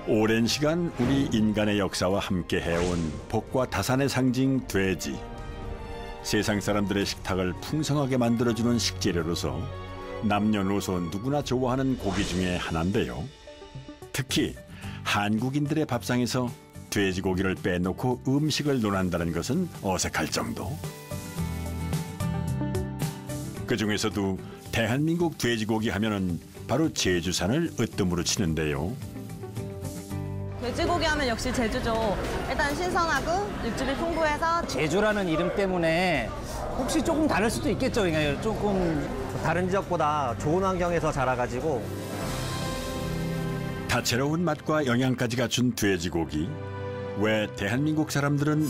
오랜 시간 우리 인간의 역사와 함께 해온 복과 다산의 상징 돼지. 세상 사람들의 식탁을 풍성하게 만들어주는 식재료로서 남녀노소 누구나 좋아하는 고기 중에 하나인데요. 특히 한국인들의 밥상에서 돼지고기를 빼놓고 음식을 논한다는 것은 어색할 정도. 그중에서도 대한민국 돼지고기 하면은 바로 제주산을 으뜸으로 치는데요. 돼지고기 하면 역시 제주죠. 일단 신선하고 육즙이 풍부해서. 제주라는 이름 때문에 혹시 조금 다를 수도 있겠죠. 그러니까 조금 다른 지역보다 좋은 환경에서 자라가지고 다채로운 맛과 영양까지 갖춘 돼지고기. 왜 대한민국 사람들은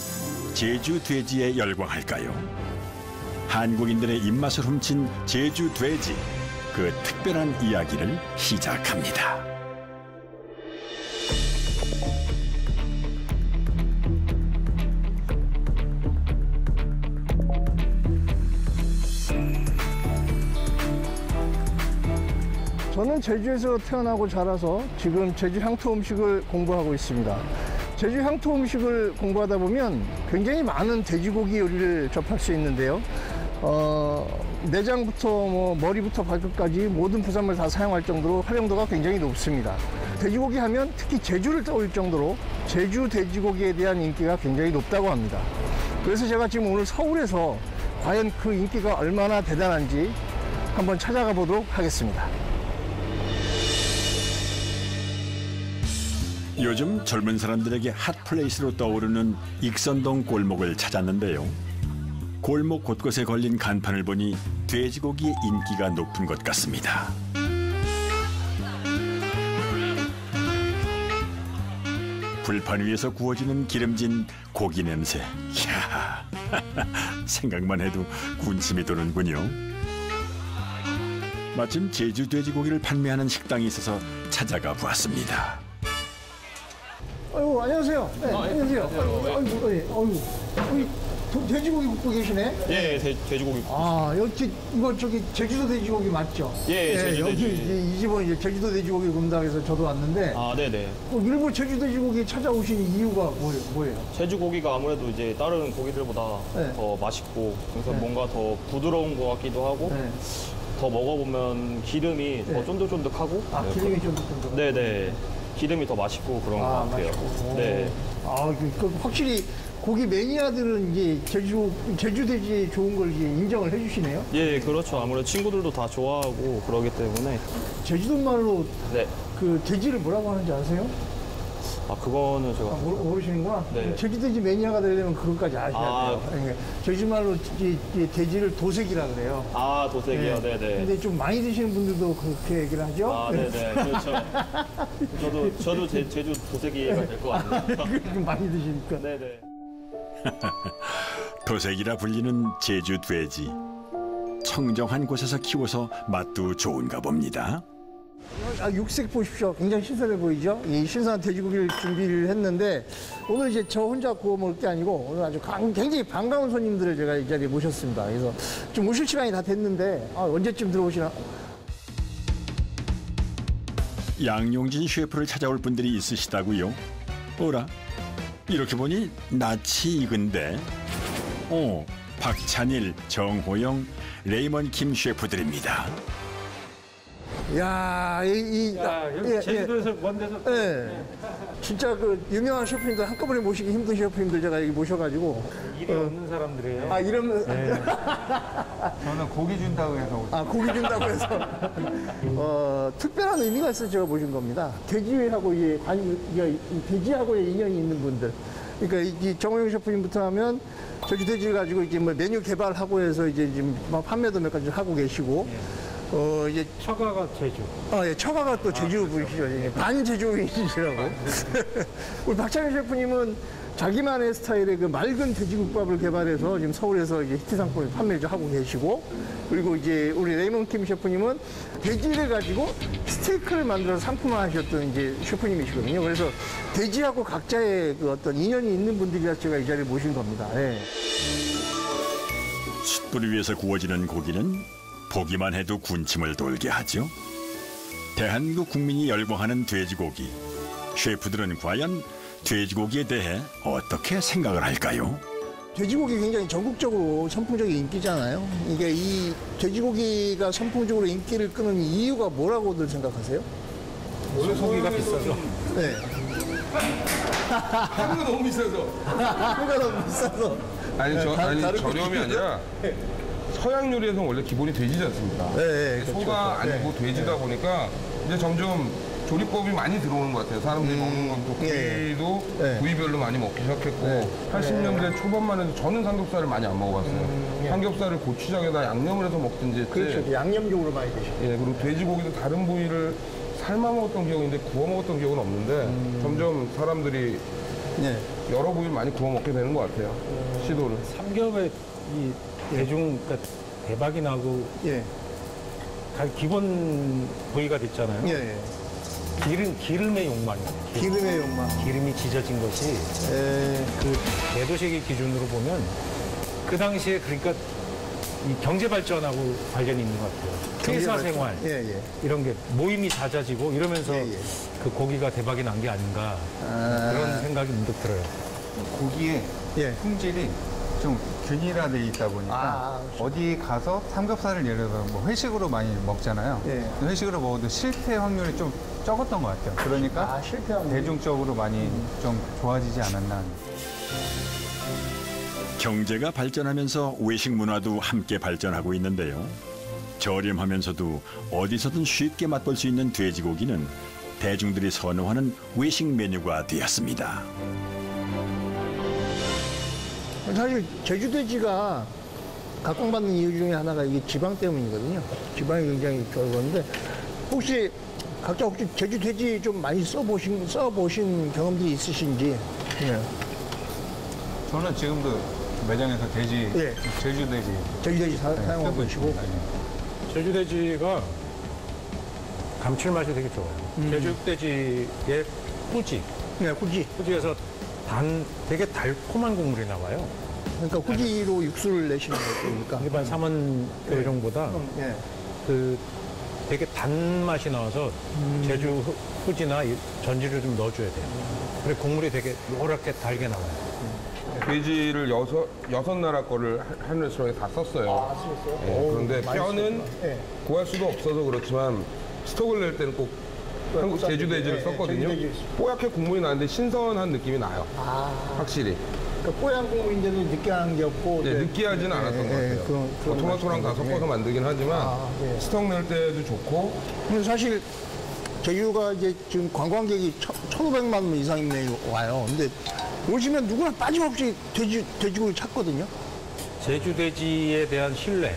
제주 돼지에 열광할까요? 한국인들의 입맛을 훔친 제주 돼지. 그 특별한 이야기를 시작합니다. 저는 제주에서 태어나고 자라서 지금 제주 향토 음식을 공부하고 있습니다. 제주 향토 음식을 공부하다 보면 굉장히 많은 돼지고기 요리를 접할 수 있는데요. 내장부터 머리부터 발끝까지 모든 부산물 다 사용할 정도로 활용도가 굉장히 높습니다. 돼지고기 하면 특히 제주를 떠올릴 정도로 제주 돼지고기에 대한 인기가 굉장히 높다고 합니다. 그래서 제가 지금 오늘 서울에서 과연 그 인기가 얼마나 대단한지 한번 찾아가 보도록 하겠습니다. 요즘 젊은 사람들에게 핫플레이스로 떠오르는 익선동 골목을 찾았는데요. 골목 곳곳에 걸린 간판을 보니 돼지고기의 인기가 높은 것 같습니다. 불판 위에서 구워지는 기름진 고기 냄새. 이야, 생각만 해도 군침이 도는군요. 마침 제주 돼지고기를 판매하는 식당이 있어서 찾아가 보았습니다. 아이고, 안녕하세요. 네, 안녕하세요. 아이고, 돼지고기 굽고 계시네? 예, 돼지고기. 아, 여기, 저기, 제주도 돼지고기 맞죠? 예, 제주도 여기 돼지고기. 이 집은 이제 제주도 돼지고기 굽는다고 해서 저도 왔는데. 아, 네네. 일부 제주도 돼지고기 찾아오신 이유가 뭐예요? 제주고기가 아무래도 이제 다른 고기들보다 네. 더 맛있고, 그래서 네. 뭔가 더 부드러운 것 같기도 하고, 네. 더 먹어보면 기름이 네. 더 쫀득쫀득하고. 아, 기름이 쫀득쫀득. 네네. 기름이 더 맛있고 그런 것 같아요. 맛있고. 네. 아, 확실히 고기 매니아들은 이제 제주 돼지 좋은 걸 이제 인정을 해주시네요. 예, 그렇죠. 아무래도 친구들도 다 좋아하고 그러기 때문에. 제주도 말로 네. 그 돼지를 뭐라고 하는지 아세요? 아, 그거는 제가. 모르시는구나. 네. 제주 돼지 매니아가 되려면 그것까지 아셔야 돼요. 그러니까 제주 말로 이 돼지를 도색이라 그래요. 아, 도색이요? 네. 네네. 근데 좀 많이 드시는 분들도 그렇게 얘기를 하죠. 아, 네네. 그렇죠. 저도 제주 도색이가 될 것 같네요. 좀 많이 드시니까. 네네. 도색이라 불리는 제주 돼지. 청정한 곳에서 키워서 맛도 좋은가 봅니다. 육색 보십시오. 굉장히 신선해 보이죠? 이 신선한 돼지고기를 준비를 했는데 오늘 이제 저 혼자 구워 먹을 게 아니고 오늘 아주 굉장히 반가운 손님들을 제가 이 자리에 모셨습니다. 그래서 좀 오실 시간이 다 됐는데 언제쯤 들어오시나? 양용진 셰프를 찾아올 분들이 있으시다고요? 어라? 이렇게 보니 낯이 익은데. 박찬일, 정호영, 레이먼 킴 셰프들입니다. 야, 여기 제주도에서 먼 데서. 네. 진짜 그 유명한 셰프님들 한꺼번에 모시기 힘든 셰프님들 제가 여기 모셔가지고. 일이 없는 사람들이에요. 이러면. 네. 저는 고기 준다고 해서. 고기 준다고 해서. 특별한 의미가 있어서 제가 모신 겁니다. 돼지하고 돼지하고의 인연이 있는 분들. 그러니까 이 정호영 셰프님부터 하면 제주 돼지를 가지고 이제 뭐 메뉴 개발하고 해서 이제 지금 판매도 몇 가지 하고 계시고. 이제 처가가 제주. 예, 처가가 또 제주 분이시죠. 반 제주인이시라고. 우리 박찬일 셰프님은 자기만의 스타일의 그 맑은 돼지국밥을 개발해서 지금 서울에서 이제 히트 상품을 판매를 하고 계시고, 그리고 이제 우리 레이먼 킴 셰프님은 돼지를 가지고 스테이크를 만들어서 상품화하셨던 이제 셰프님이시거든요. 그래서 돼지하고 각자의 그 어떤 인연이 있는 분들이라 제가 이 자리에 모신 겁니다. 예. 숯불 위에서 구워지는 고기는 보기만 해도 군침을 돌게 하죠. 대한민국 국민이 열광하는 돼지고기. 셰프들은 과연 돼지고기에 대해 어떻게 생각을 할까요? 돼지고기 굉장히 전국적으로 선풍적인 인기잖아요. 이게 이 돼지고기가 선풍적으로 인기를 끄는 이유가 뭐라고들 생각하세요? 원래 소고기가 비싸죠. 네. 하루가 너무 비싸서. 하루가 너무 비싸서. 아니, 다른 저렴이 아니라 서양 요리에서 원래 기본이 돼지지 않습니까? 네, 그렇죠. 소가 아니고 돼지다 보니까 이제 점점 조리법이 많이 들어오는 것 같아요. 사람들이 먹는 것도 부위도 예. 부위별로 많이 먹기 시작했고 80년대 초반만 해도 저는 삼겹살을 많이 안 먹어봤어요. 삼겹살을 고추장에다 양념을 해서 먹든지 했지. 그렇죠. 양념적으로 많이 드시고. 예, 그리고 돼지고기도 다른 부위를 삶아 먹었던 기억이 있는데 구워 먹었던 기억은 없는데 점점 사람들이 네. 여러 부위를 많이 구워 먹게 되는 것 같아요. 시도를. 삼겹의 이 대중 그러니까 대박이 나고 예. 가장 기본 부위가 됐잖아요. 예. 예. 기름의 욕망이에요. 기름의 욕망. 기름이 지져진 것이 예. 그 대도시의 기준으로 보면 그 당시에 그러니까 이 경제 발전하고 관련이 있는 것 같아요. 회사 생활 예, 예. 이런 게 모임이 잦아지고 이러면서 예, 예. 그 고기가 대박이 난 게 아닌가 그런 생각이 문득 들어요. 고기의 예. 품질이 좀 균일화돼 있다 보니까 어디 가서 삼겹살을 예를 들어 뭐 회식으로 많이 먹잖아요. 예. 회식으로 먹어도 실패 확률이 좀 적었던 것 같아요. 그러니까 실패한 대중적으로 많이 좀 좋아지지 않았나. 경제가 발전하면서 외식 문화도 함께 발전하고 있는데요. 저렴하면서도 어디서든 쉽게 맛볼 수 있는 돼지고기는 대중들이 선호하는 외식 메뉴가 되었습니다. 사실 제주돼지가 각광받는 이유 중에 하나가 이게 지방 때문이거든요. 지방이 굉장히 적은데 혹시 제주돼지 좀 많이 써보신 경험들이 있으신지? 네. 저는 지금도 매장에서 돼지, 예. 제주돼지 사용하고 쓰고 계시고. 있습니다. 제주돼지가 감칠맛이 되게 좋아요. 제주돼지의 후지. 네, 후지. 후지에서 되게 달콤한 국물이 나와요. 그러니까 후지로 육수를 내시는 거니까. 일반 삼원 요령보다 예. 그 되게 단맛이 나와서 제주 후지나 전지를 좀 넣어줘야 돼요. 그래 국물이 되게 노랗게 달게 나와요. 돼지를 여섯 나라 거를 한 레스토랑에 다 썼어요. 쓰셨어요? 예, 그런데 뼈는 예. 구할 수도 없어서 그렇지만 스톡을 낼 때는 꼭 한국 제주돼지를 썼거든요. 뽀얗게 국물이 나는데 신선한 느낌이 나요. 확실히. 그러니까 뽀얀 국물인데도 느끼한 게 없고. 네, 느끼하지는 않았던 것 같아요. 그런 토마토랑 다 섞어서 만들긴 하지만 예. 스톡 낼 때도 좋고. 근데 사실 제주가 이제 지금 관광객이 1,500만 명 이상이 와요. 근데 오시면 누구나 빠짐없이 돼지고기 찾거든요. 제주돼지에 대한 신뢰,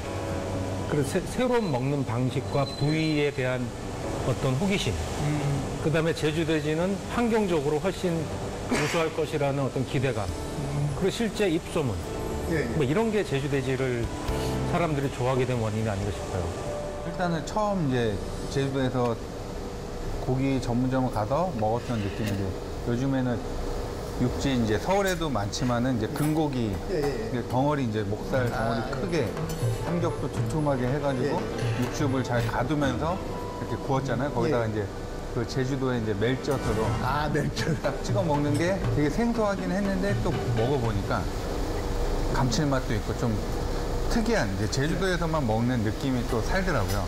그리고 새로운 먹는 방식과 부위에 대한 어떤 호기심, 그 다음에 제주돼지는 환경적으로 훨씬 우수할 것이라는 어떤 기대감, 그리고 실제 입소문, 뭐 이런 게 제주돼지를 사람들이 좋아하게 된 원인이 아닌가 싶어요. 일단은 처음 이제 제주도에서 고기 전문점을 가서 먹었던 느낌인데 요즘에는 육지 이제 서울에도 많지만은 이제 근고기 이제 덩어리 이제 목살 덩어리 크게 삼겹도 두툼하게 해가지고 육즙을 잘 가두면서 이렇게 구웠잖아요. 거기다가 이제 그 제주도의 이제 멜젓으로 멜젓. 딱 찍어 먹는 게 되게 생소하긴 했는데 또 먹어보니까 감칠맛도 있고 좀 특이한 이제 제주도에서만 먹는 느낌이 또 살더라고요.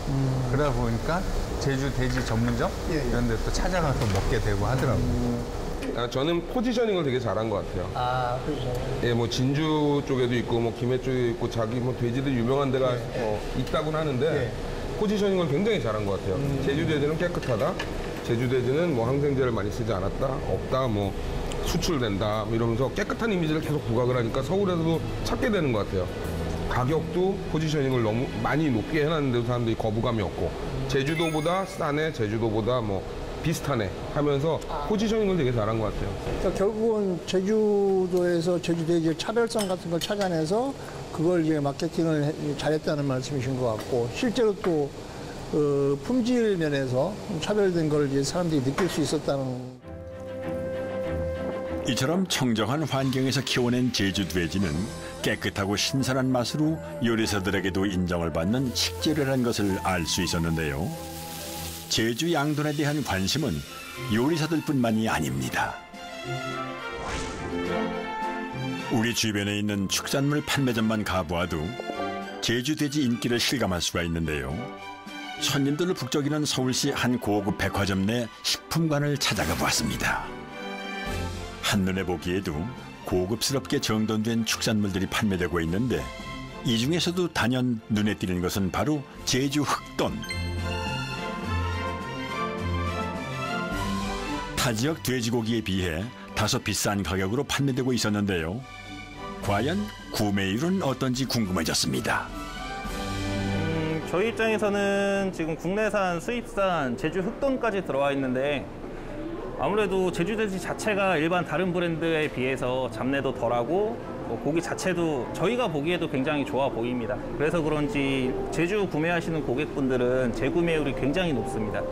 그러다 보니까 제주 돼지 전문점 이런 데 또 찾아가서 먹게 되고 하더라고요. 저는 포지셔닝을 되게 잘한 것 같아요. 그렇죠. 예, 뭐 진주 쪽에도 있고 뭐 김해 쪽에도 있고 자기 뭐 돼지들 유명한 데가 있다고는 하는데 포지셔닝을 굉장히 잘한 것 같아요. 제주돼지는 깨끗하다. 제주돼지는 뭐 항생제를 많이 쓰지 않았다. 없다. 뭐 수출된다. 뭐 이러면서 깨끗한 이미지를 계속 부각을 하니까 서울에서도 찾게 되는 것 같아요. 가격도 포지셔닝을 너무 많이 높게 해놨는데도 사람들이 거부감이 없고 제주도보다 싸네, 제주도보다 뭐 비슷하네 하면서 포지셔닝을 되게 잘한 것 같아요. 그러니까 결국은 제주도에서 제주돼지의 차별성 같은 걸 찾아내서 그걸 이제 마케팅을 잘했다는 말씀이신 것 같고 실제로 또 품질 면에서 차별된 걸 이제 사람들이 느낄 수 있었다는. 이처럼 청정한 환경에서 키워낸 제주 돼지는 깨끗하고 신선한 맛으로 요리사들에게도 인정을 받는 식재료라는 것을 알 수 있었는데요. 제주 양돈에 대한 관심은 요리사들뿐만이 아닙니다. 우리 주변에 있는 축산물 판매점만 가보아도 제주 돼지 인기를 실감할 수가 있는데요. 손님들을 북적이는 서울시 한 고급 백화점 내 식품관을 찾아가 보았습니다. 한눈에 보기에도 고급스럽게 정돈된 축산물들이 판매되고 있는데 이 중에서도 단연 눈에 띄는 것은 바로 제주 흑돈. 타 지역 돼지고기에 비해 다소 비싼 가격으로 판매되고 있었는데요. 과연 구매율은 어떤지 궁금해졌습니다. 저희 입장에서는 지금 국내산, 수입산, 제주 흑돈까지 들어와 있는데 아무래도 제주 돼지 자체가 일반 다른 브랜드에 비해서 잡내도 덜하고 고기 자체도 저희가 보기에도 굉장히 좋아 보입니다. 그래서 그런지 제주 구매하시는 고객분들은 재구매율이 굉장히 높습니다.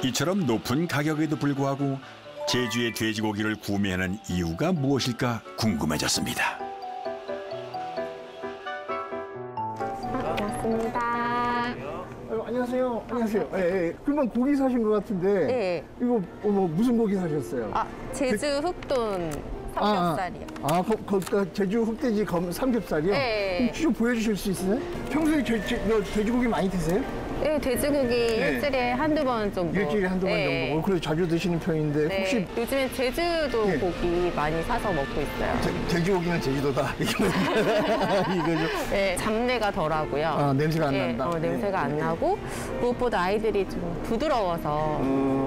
이처럼 높은 가격에도 불구하고 제주의 돼지고기를 구매하는 이유가 무엇일까 궁금해졌습니다. 반갑습니다. 안녕하세요. 안녕하세요. 예, 예. 그러면 고기 사신 것 같은데 네. 이거 뭐 무슨 고기 사셨어요? 제주 흑돈 삼겹살이요. 그러니까 제주 흑돼지 삼겹살이요? 네. 좀 보여주실 수 있어요? 평소에 돼지고기 많이 드세요? 네, 돼지고기 일주일에 한두 번 정도. 일주일에 한두 번 정도. 그래도 자주 드시는 편인데 네. 혹시 요즘엔 제주도 고기 많이 사서 먹고 있어요. 돼지고기는 제주도다. 이거죠. 네, 잡내가 덜하고요. 냄새가 안 난다. 냄새가 안 나고 무엇보다 아이들이 좀 부드러워서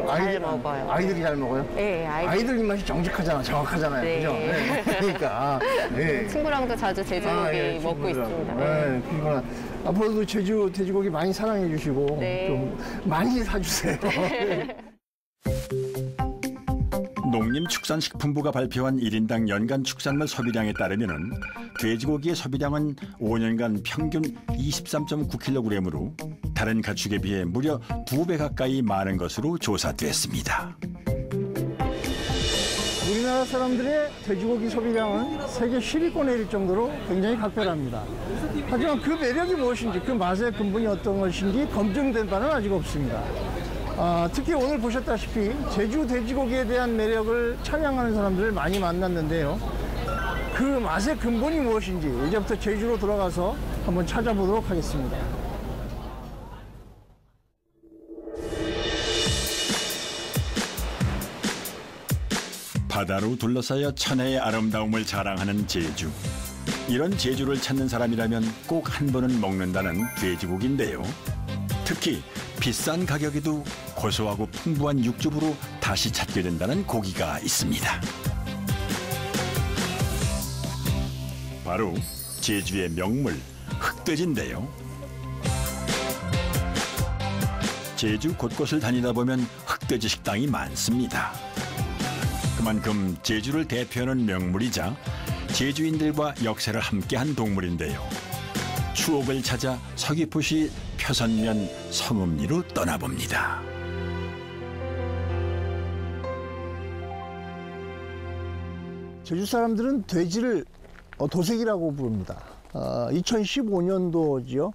잘 먹어요. 아이들이 잘 먹어요? 네, 아이들 입맛이 정확하잖아요. 네. 그죠? 네. 그러니까. 네. 친구랑도 자주 돼지고기 먹고 있습니다. 네, 그러구나. 앞으로도 제주 돼지고기 많이 사랑해 주시고 좀 많이 사주세요. 농림축산식품부가 발표한 1인당 연간 축산물 소비량에 따르면 돼지고기의 소비량은 5년간 평균 23.9kg으로 다른 가축에 비해 무려 2배 가까이 많은 것으로 조사됐습니다. 우리나라 사람들의 돼지고기 소비량은 세계 10위권에 이를 정도로 굉장히 각별합니다. 하지만 그 매력이 무엇인지, 그 맛의 근본이 어떤 것인지 검증된 바는 아직 없습니다. 특히 오늘 보셨다시피 제주 돼지고기에 대한 매력을 찬양하는 사람들을 많이 만났는데요. 그 맛의 근본이 무엇인지 이제부터 제주로 돌아가서 한번 찾아보도록 하겠습니다. 바다로 둘러싸여 천혜의 아름다움을 자랑하는 제주. 이런 제주를 찾는 사람이라면 꼭 한 번은 먹는다는 돼지고기인데요. 특히 비싼 가격에도 고소하고 풍부한 육즙으로 다시 찾게 된다는 고기가 있습니다. 바로 제주의 명물 흑돼지인데요. 제주 곳곳을 다니다 보면 흑돼지 식당이 많습니다. 그만큼 제주를 대표하는 명물이자 제주인들과 역사를 함께한 동물인데요. 추억을 찾아 서귀포시 표선면 성읍리로 떠나봅니다. 제주 사람들은 돼지를 도색이라고 부릅니다. 2015년도지요.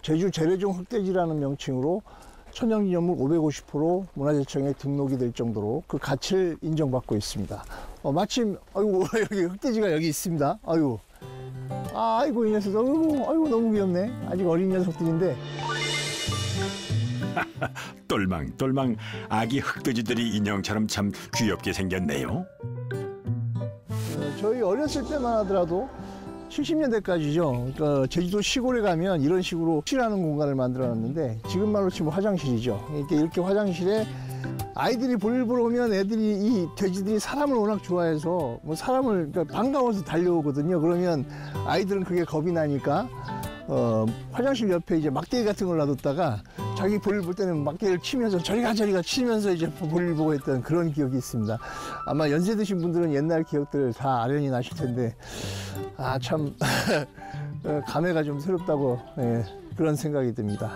제주 재래종 흑돼지라는 명칭으로 천연기념물 550호로 문화재청에 등록이 될 정도로 그 가치를 인정받고 있습니다. 마침 아이고 여기 흑돼지가 여기 있습니다. 아이고 이 녀석 아이고 너무 귀엽네. 아직 어린 녀석들인데. 똘망똘망 아기 흑돼지들이 인형처럼 참 귀엽게 생겼네요. 저희 어렸을 때만 하더라도 70년대까지죠. 그러니까 제주도 시골에 가면 이런 식으로 쉬라는 공간을 만들어놨는데 지금 말로 치면 화장실이죠. 이렇게 화장실에 아이들이 볼일 보러 오면 애들이 이 돼지들이 사람을 워낙 좋아해서 뭐 사람을 그러니까 반가워서 달려오거든요. 그러면 아이들은 그게 겁이 나니까 화장실 옆에 이제 막대기 같은 걸 놔뒀다가 자기 볼일 볼 때는 막대기를 치면서 저리가 치면서 이제 볼일 보고 했던 그런 기억이 있습니다. 아마 연세 드신 분들은 옛날 기억들 다 아련히 나실 텐데 참 감회가 좀 새롭다고 그런 생각이 듭니다.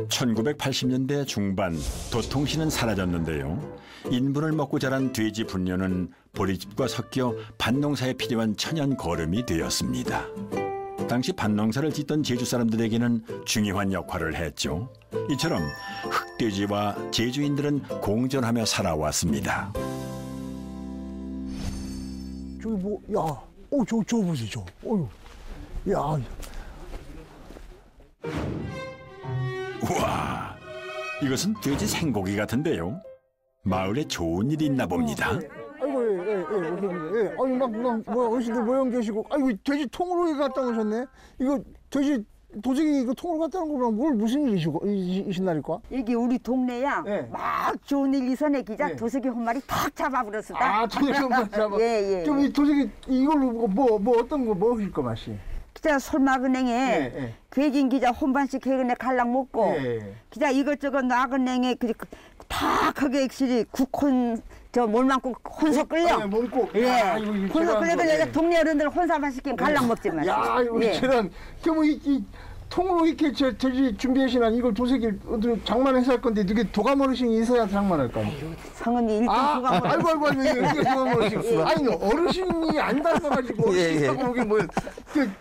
1980년대 중반 도통시는 사라졌는데요. 인분을 먹고 자란 돼지 분뇨는 보리집과 섞여 밭농사에 필요한 천연 거름이 되었습니다. 당시 밭농사를 짓던 제주 사람들에게는 중요한 역할을 했죠. 이처럼 흑돼지와 제주인들은 공존하며 살아왔습니다. 저기 뭐, 야, 저 보세요, 야. 우와, 이것은 돼지 생고기 같은데요. 마을에 좋은 일이 있나 봅니다. 아이고, 예. 아니, 뭐, 어르신들 모여 계시고, 아이고, 돼지 통으로 갖다 오셨네? 이거, 돼지, 도저히 이거 통으로 갖다 놓은 거면 뭘 무슨 일이신 날일까? 여기 우리 동네야. 예. 막 좋은 일 있어내 기자 예. 도색이 한 마리 탁 잡아버렸었다. 도색이 한 마리 잡아. 예. 좀 이 도색이, 이걸로 뭐 어떤 거 먹으실 거 맛이? 기자 솔마은행에 예. 괴긴 기자 혼반씩 해근에 갈랑 먹고 예. 기자 이것저것 나은행에 다 크게 액실이 국혼 저 몰망고 혼서 끌려. 몸국. 예. 야, 이거 혼서 끌려도 예. 내가 동네 어른들 혼사만 시키면 갈랑 먹지 마. 야, 이거 예. 저런, 그뭐 이 통으로 이렇게 돼지 준비하시나 이걸 도색이 장만해서 할 건데 이게 도감 어르신이 있어야 장만할 거 아니에요? 성은이 일등 도감 어르신. 아이고 이게 도감 어르신. 아니 어르신이 안 닮아가지고 어르신하고 여기 뭐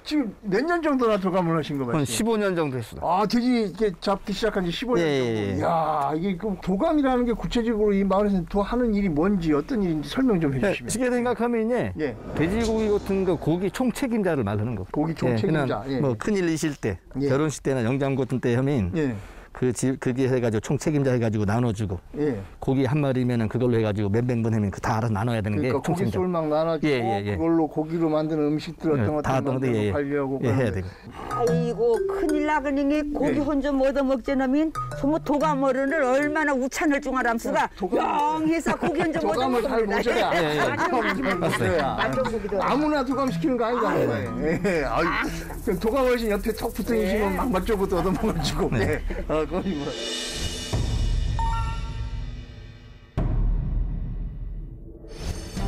지금 몇 년 정도나 도감을 하신 거 맞지? 한 15년 정도 했어요. 아, 돼지 이렇게 잡기 시작한 지 15년 정도. 야, 이게 그 도감이라는 게 구체적으로 이 마을에서 하는 일이 뭔지 어떤 일인지 설명 좀 해주시면. 쉽게 생각하면 예. 돼지고기 같은 거 고기 총책임자를 말하는 거. 고기 총책임자. 예, 뭐 큰일 있을 때, 예. 결혼식 때나 영장 같은 때 하면 예. 그게 해가지고 총책임자 해가지고 나눠주고 예. 고기 한 마리면은 그걸로 해가지고 몇백 번 하면 다 알아서 나눠야 되는 그러니까 게 총책임자. 고기 쏠막 나눠주고 예. 그걸로 고기로 만드는 음식들 어떤 거 다 만들고 관리하고 해야 되고. 아이고 큰일 나그니 고기 예. 혼자 얻어 먹지 놈인 소모 도감 어른을 얼마나 우찬을 중하람수가 영해서 고기 혼자 얻어 도감을 잘 모셔야. 맞아. 아무나 도감 시키는 거 아니잖아요. 예. 아유, 도감 어르신 옆에 턱 붙어 계시면 막 맛조부터 얻어 먹어주고. 네. 거기 뭐.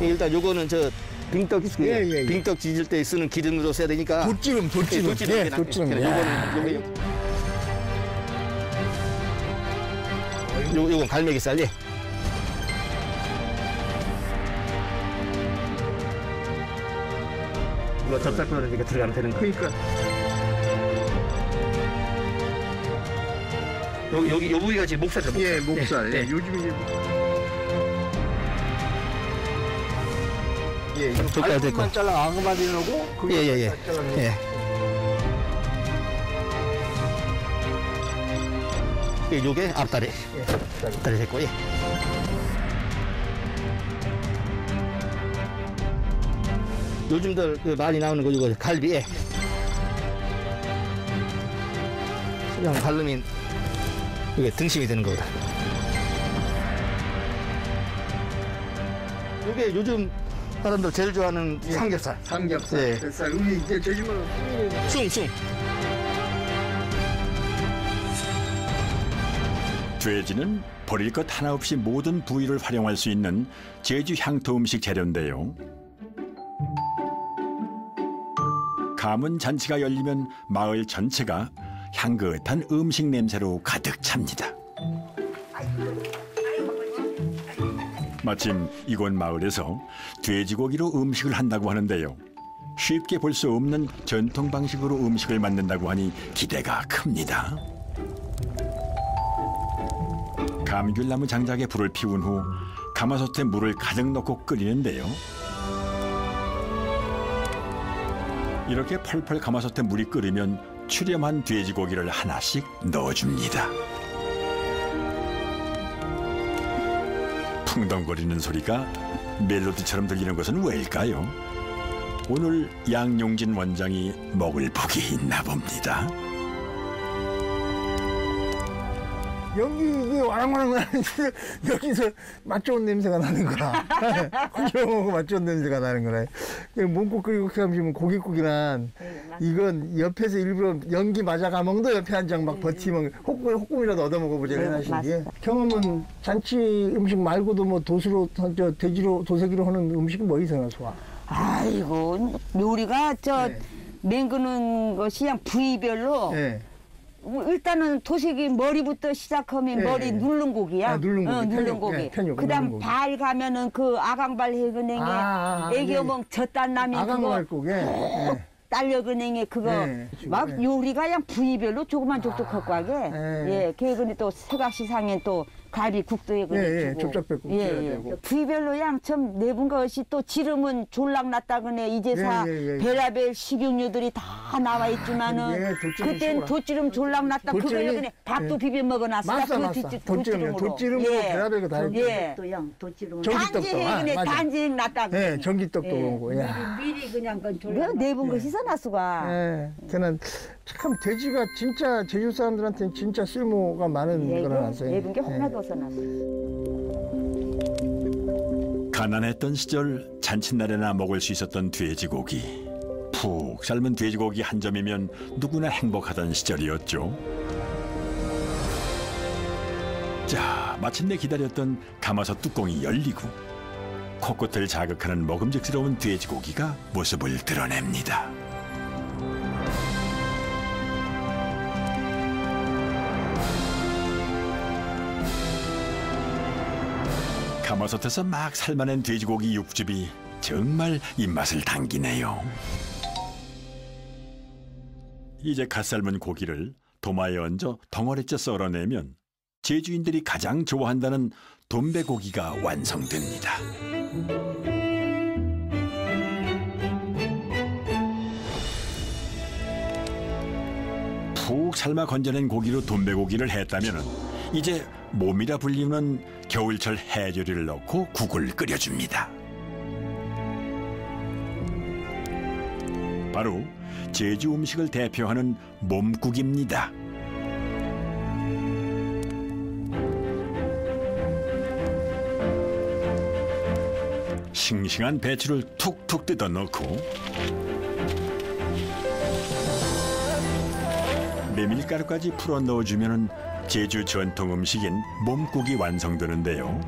일단 요거는 저 빙떡 예. 빙떡 지질 때 쓰는 기름으로 써야 되니까 돗지름. 예, 돗지름. 요건 갈매기 쌀이. 이거 접살권으로 이렇게 들어가면 되는 거. 그러니까. 요 부위가 지금 목살이죠. 예, 목살. 예. 요즘 이제. 예, 이거 젓갈 됐고. 발톱만 잘라 아그마디 넣고. 예. 요게 앞다리. 앞다리 됐고, 예. 요즘들 많이 나오는 거 이거 갈비. 예. 그냥 바르면 이게 등심이 되는 거다. 이게 요즘 사람들 제일 좋아하는 삼겹살. 삼겹살. 예. 뱃살. 우리 이제 제주말로 숭. 돼지는 버릴 것 하나 없이 모든 부위를 활용할 수 있는 제주 향토 음식 재료인데요. 가문 잔치가 열리면 마을 전체가 향긋한 음식 냄새로 가득 찹니다. 마침 이곳 마을에서 돼지고기로 음식을 한다고 하는데요. 쉽게 볼 수 없는 전통 방식으로 음식을 만든다고 하니 기대가 큽니다. 감귤나무 장작에 불을 피운 후 가마솥에 물을 가득 넣고 끓이는데요. 이렇게 펄펄 가마솥에 물이 끓으면 추렴한 돼지고기를 하나씩 넣어줍니다. 풍덩거리는 소리가 멜로디처럼 들리는 것은 왜일까요? 오늘 양용진 원장이 먹을 복이 있나 봅니다. 여기 이게 와랑와랑 나는데 여기서 맛 좋은 냄새가 나는 거야. 구경하고 맛 좋은 냄새가 나는 거네. 몸국 끓이고 하면 고깃국이란 이건 옆에서 일부러 연기 맞아가면도 옆에 한 장 막 버티면 호꿈이라도 얻어 먹어보자. 경험은 잔치 음식 말고도 뭐 도수로 돼지로 도색이로 하는 음식은 뭐 있어요, 소아? 아이고 요리가 맹그는 것이 그냥 부위별로. 일단은 도색이 머리부터 시작하면 머리 누른 고기야. 누른 고기. 누른 고기. 그다음 발 가면은 그 아강발 해근행에 애기 어멍 젖단 나면 아강발국에 딸려그냉에 그거 네, 막 네. 요리가 그냥 부위별로 조그만 족족 갖고 하게. 예, 그리고 또 새각시상에 또 갈비국도 해고 예, 좁잡배국 해야 되고. 부위별로 양참 내분 것이 또 지름은 졸락났다그네 이제사 예. 베라벨 식용유들이 다 나와 있지만은 예, 돗지름 그땐 식으로. 돗지름 졸락났다 그걸로 돗지름이- 그냥 밥도 예. 비벼 먹어놨어. 맞다. 돗지름으로 베라벨 다 있고. 예. 전기떡도. 단지 그네 맞아. 단지 났다. 예, 전기떡도 예. 오고. 야. 미리 그냥 건 졸락. 내분 것이 써놨수가. 예, 걔는 참 돼지가 진짜 제주 사람들한테는 진짜 쓸모가 많은 거라서. 내분 게 하나도 써놨어. 가난했던 시절 잔칫날에나 먹을 수 있었던 돼지고기. 푹 삶은 돼지고기 한 점이면 누구나 행복하던 시절이었죠. 자, 마침내 기다렸던 가마솥 뚜껑이 열리고 코끝을 자극하는 먹음직스러운 돼지고기가 모습을 드러냅니다. 가마솥에서 막 삶아낸 돼지고기 육즙이 정말 입맛을 당기네요. 이제 갓 삶은 고기를 도마에 얹어 덩어리째 썰어내면 제주인들이 가장 좋아한다는 돈베고기가 완성됩니다. 푹 삶아 건져낸 고기로 돈베고기를 했다면 이제 몸이라 불리는 겨울철 해조류를 넣고 국을 끓여줍니다. 바로 제주 음식을 대표하는 몸국입니다. 싱싱한 배추를 툭툭 뜯어 넣고 메밀가루까지 풀어 넣어주면 제주 전통 음식인 몸국이 완성되는데요.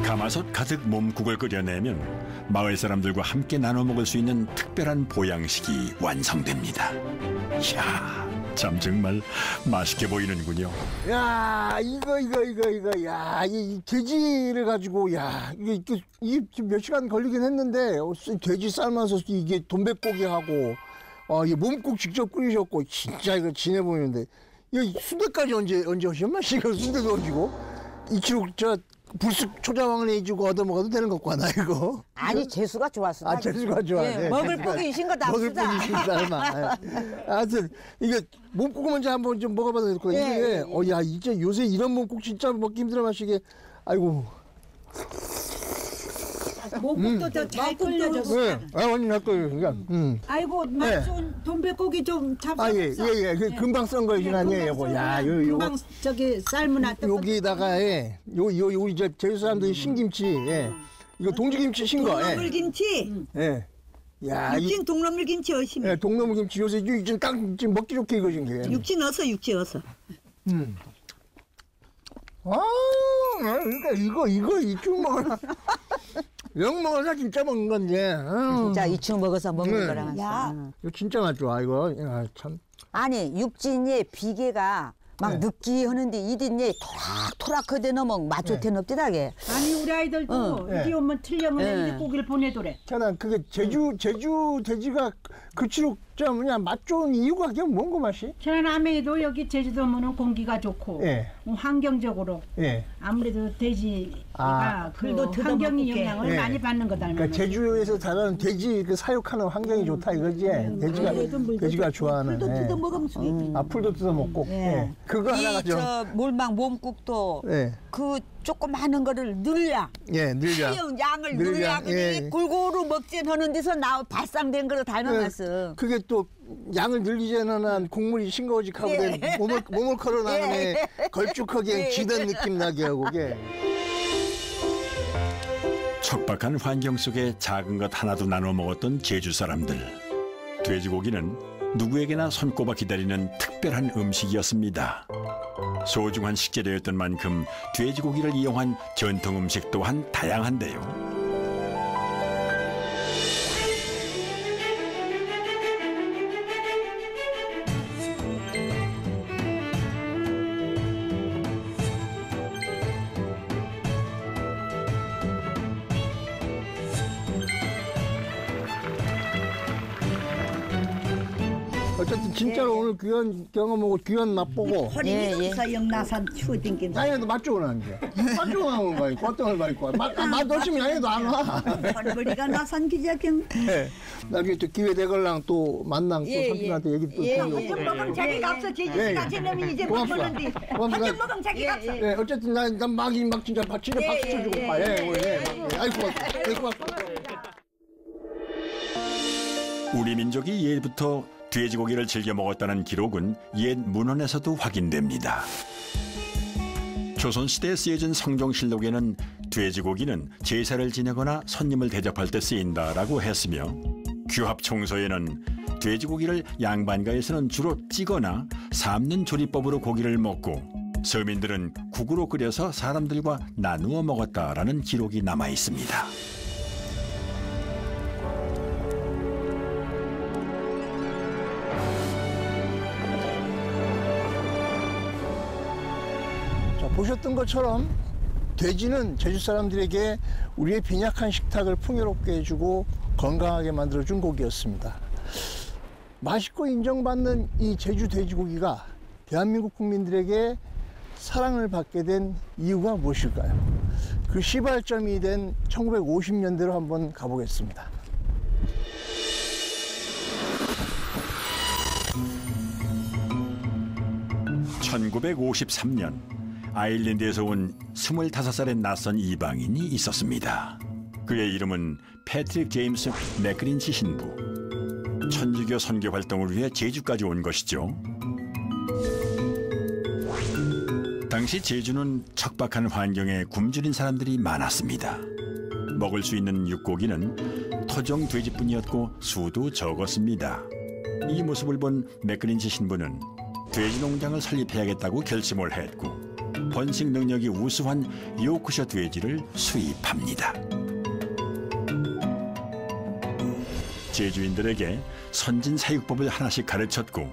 가마솥 가득 몸국을 끓여내면 마을 사람들과 함께 나눠 먹을 수 있는 특별한 보양식이 완성됩니다. 이야, 참 정말 맛있게 보이는군요. 야, 이거. 야, 이 돼지를 가지고, 야, 이게 몇 시간 걸리긴 했는데, 돼지 삶아서 이게 돈베고기하고, 이 몸국 직접 끓이셨고, 진짜 이거 진해 보이는데, 이 순대까지 언제 하셨나? 이거 순대도 얹고, 이치로 불쑥 초자왕을 해주고 얻어먹어도 되는 것 같나, 이거? 아니, 재수가 좋았어. 아, 재수가 좋아. 예, 먹을 복이신 거다. 먹을 복이신 거다. 하여튼, 이게 몸국 먼저 한번 좀 먹어봐도 될 거예요. 예, 이게, 야, 이제 요새 이런 몸국 진짜 먹기 힘들어 마시게. 아이고. 몸국도 더 잘 끓여줬어. 네, 언니 할 거예요. 그러니까. 아이고, 맛 좋은 돈베고기 좀 잡숴. 예. 그 금방 썬 거이긴 아니에요, 요거. 야, 금방 저기 삶아놨던 여기다가, 요 이제 제주 사람들이 신김치, 이거 동지김치 신 거, 동나물 김치. 야, 육진 동나물 김치 열심히. 예, 동나물 김치 요새 지금 딱 지금 먹기 좋게 익어진 게. 육진 넣어서. 그러니까 이거 이쪽 먹어라. 영 먹어서 진짜 먹는 건데. 진짜 이충 먹어서 먹는 거랑. 이거 진짜 맛 좋아, 이거. 야, 참. 아니, 육진이 비계가 막 느끼하는데 이든지 토락토락하대 너무 맛 좋대는 없디다게. 아니, 우리 아이들도 이리 오면 틀려면 이 고기를 보내더래. 저는 그게 제주 돼지가 그치로 맛 좋은 이유가 그게 뭔가 맛이? 저는 아메도 여기 제주도 오면 공기가 좋고 환경적으로 아무래도 돼지가 그 환경이 영향을 많이 받는 거다. 그러니까 제주에서 자라는 돼지 그 사육하는 환경이 좋다 이거지. 돼지가 좋아하는. 풀도 뜯어 먹으면 수겠지. 풀도 뜯어 먹고. 그거 하나가 좀. 저 몰망 몸국도 그 조그마한 거를 늘려. 늘려. 양을 늘려. 골고루 먹진 하는 데서 발상된 거로 닮아갔어. 그게 또 양을 늘리자는 국물이 싱거워직하고 몸을 걸어나가네. 걸쭉하게 쥐던 느낌 나게 하고 게. 척박한 환경 속에 작은 것 하나도 나눠 먹었던 제주 사람들. 돼지고기는 누구에게나 손꼽아 기다리는 특별한 음식이었습니다. 소중한 식재료였던 만큼 돼지고기를 이용한 전통 음식 또한 다양한데요. 어쨌든 진짜로 오늘 귀한 경험하고 귀한 맛보고. 허리 미서 영나산 추어댕긴. 양해도 맛 좋은 하는 게. 맛 좋은 하는 거야. 꽃등을 밟고. 맛 없으면 양해도 안 와. 머리가 나산 기자경. 네. 나중에 또 기회 되걸랑 또 만남 또 삼촌한테 얘기 또 드리고. 먹으면 자기 값어 제주가 제놈이 이제 못 보는데. 고맙습니다. 먹으면 자기 값어. 네, 어쨌든 난 막 진짜 박수 쳐주고 가. 아이고 고맙습니다. 우리 민족이 예부터 돼지고기를 즐겨 먹었다는 기록은 옛 문헌에서도 확인됩니다. 조선시대에 쓰여진 성종실록에는 돼지고기는 제사를 지내거나 손님을 대접할 때 쓰인다라고 했으며 규합총서에는 돼지고기를 양반가에서는 주로 찌거나 삶는 조리법으로 고기를 먹고 서민들은 국으로 끓여서 사람들과 나누어 먹었다라는 기록이 남아 있습니다. 보셨던 것처럼 돼지는 제주 사람들에게 우리의 빈약한 식탁을 풍요롭게 해주고 건강하게 만들어준 고기였습니다. 맛있고 인정받는 이 제주 돼지고기가 대한민국 국민들에게 사랑을 받게 된 이유가 무엇일까요? 그 시발점이 된 1950년대로 한번 가보겠습니다. (1953년) 아일랜드에서 온 25살의 낯선 이방인이 있었습니다. 그의 이름은 패트릭 제임스 맥그린치 신부. 천주교 선교 활동을 위해 제주까지 온 것이죠. 당시 제주는 척박한 환경에 굶주린 사람들이 많았습니다. 먹을 수 있는 육고기는 토종 돼지뿐이었고 수도 적었습니다. 이 모습을 본 맥그린치 신부는 돼지 농장을 설립해야겠다고 결심을 했고 번식 능력이 우수한 요크셔 돼지를 수입합니다. 제주인들에게 선진 사육법을 하나씩 가르쳤고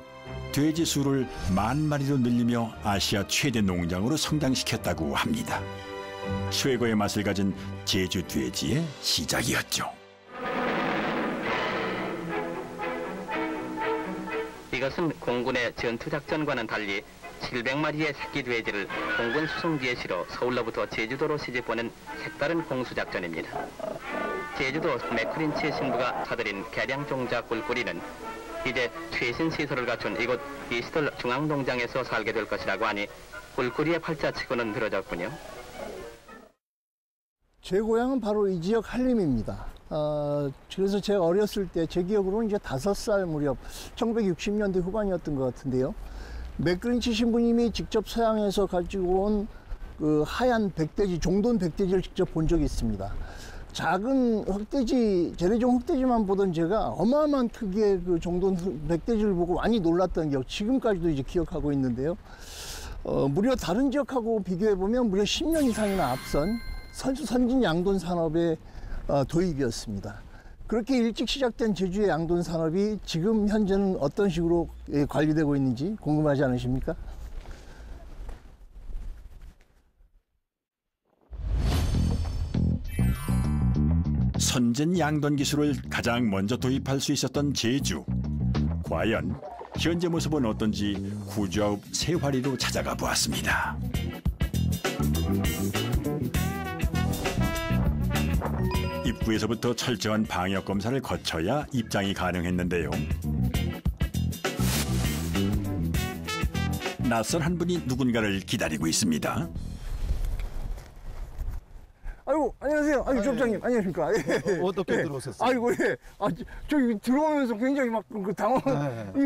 돼지 수를 10,000마리로 늘리며 아시아 최대 농장으로 성장시켰다고 합니다. 최고의 맛을 가진 제주 돼지의 시작이었죠. 이것은 공군의 전투작전과는 달리 700마리의 새끼 돼지를 공군 수송기에 실어 서울로부터 제주도로 시집보낸 색다른 공수작전입니다. 제주도 맥크린치 신부가 사들인 개량 종자 꿀꿀이는 이제 최신 시설을 갖춘 이곳 이스톨 중앙농장에서 살게 될 것이라고 하니 꿀꿀이의 팔자치고는 늘어졌군요. 제 고향은 바로 이 지역 한림입니다. 그래서 제가 어렸을 때 제 기억으로는 이제 5살 무렵 1960년대 후반이었던 것 같은데요. 맥그린치 신부님이 직접 서양에서 가지고 온 그 하얀 백돼지, 종돈 백돼지를 직접 본 적이 있습니다. 작은 흑돼지, 재래종 흑돼지만 보던 제가 어마어마한 크기의 그 종돈 백돼지를 보고 많이 놀랐던 기억, 지금까지도 이제 기억하고 있는데요. 무려 다른 지역하고 비교해보면 무려 10년 이상이나 앞선 선진 양돈 산업의 도입이었습니다. 그렇게 일찍 시작된 제주의 양돈 산업이 지금 현재는 어떤 식으로 관리되고 있는지 궁금하지 않으십니까? 선진 양돈 기술을 가장 먼저 도입할 수 있었던 제주. 과연 현재 모습은 어떤지 구좌읍 세화리로 찾아가 보았습니다. 입구에서부터 철저한 방역 검사를 거쳐야 입장이 가능했는데요. 낯선 한 분이 누군가를 기다리고 있습니다. 아이고, 안녕하세요. 아이고, 주업장님, 안녕하십니까. 예. 어떻게 들어오셨어요? 아이고, 예. 저기 들어오면서 굉장히 막 그 당황,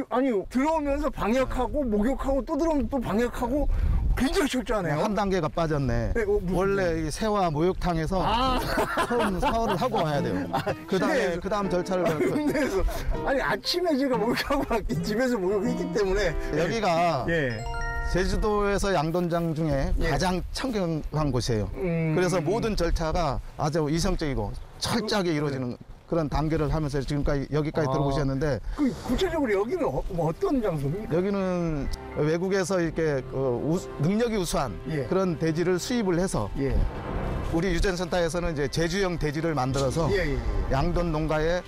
아니, 들어오면서 방역하고, 목욕하고, 또 들어오면 또 방역하고, 굉장히 철저하네요. 한 단계가 빠졌네. 네, 원래 이 새와 목욕탕에서 처음 샤워를 하고 와야 돼요. 그 다음 절차를. 군대에서. 아니, 아침에 제가 목욕하고 왔기, 집에서 목욕했기 때문에. 여기가. 제주도에서 양돈장 중에 가장 청결한 곳이에요. 그래서 모든 절차가 아주 이성적이고 철저하게 이루어지는 그런 단계를 하면서 지금까지 여기까지 들어오셨는데. 구체적으로 여기는 어떤 장소입니까? 여기는 외국에서 이렇게 능력이 우수한 그런 돼지를 수입을 해서 우리 유전센터에서는 이제 제주형 돼지를 만들어서 양돈 농가에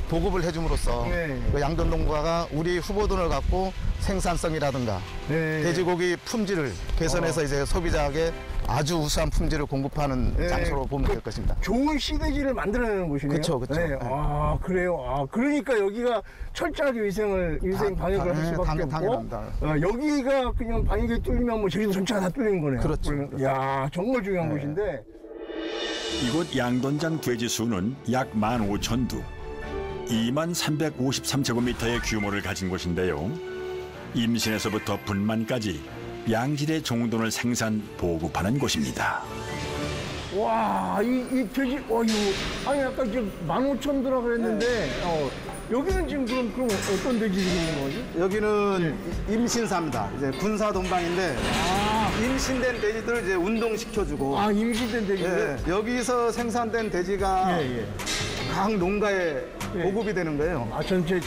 보급을 해줌으로써 그 양돈 농가가 우리 후보군을 갖고 생산성이라든가 돼지고기 품질을 개선해서 이제 소비자에게 아주 우수한 품질을 공급하는 장소로 보면 될 것입니다. 좋은 시돼지를 만들어내는 곳이네요. 그렇죠, 그렇죠. 네. 아, 그래요. 아, 그러니까 여기가 철저하게 위생 방역을 할 수밖에 없고, 당연합니다. 여기가 그냥 방역이 뚫리면 뭐 제주도 전체가 다 뚫리는 거네요. 그렇죠. 야, 정말 중요한 곳인데. 이곳 양돈장 돼지 수는 약 15,000두, 2353제곱미터의 규모를 가진 곳인데요. 임신에서부터 분만까지 양질의 종돈을 생산, 보급하는 곳입니다. 와, 이 돼지, 이거, 아니, 아까 지금 15,000두라 그랬는데, 여기는 지금 그럼 어떤 돼지들이 있는 거지? 여기는 임신사입니다. 이제 군사 동방인데, 임신된 돼지들을 이제 운동시켜주고. 아, 임신된 돼지들? 여기서 생산된 돼지가 각 농가에 보급이 되는 거예요. 아, 제주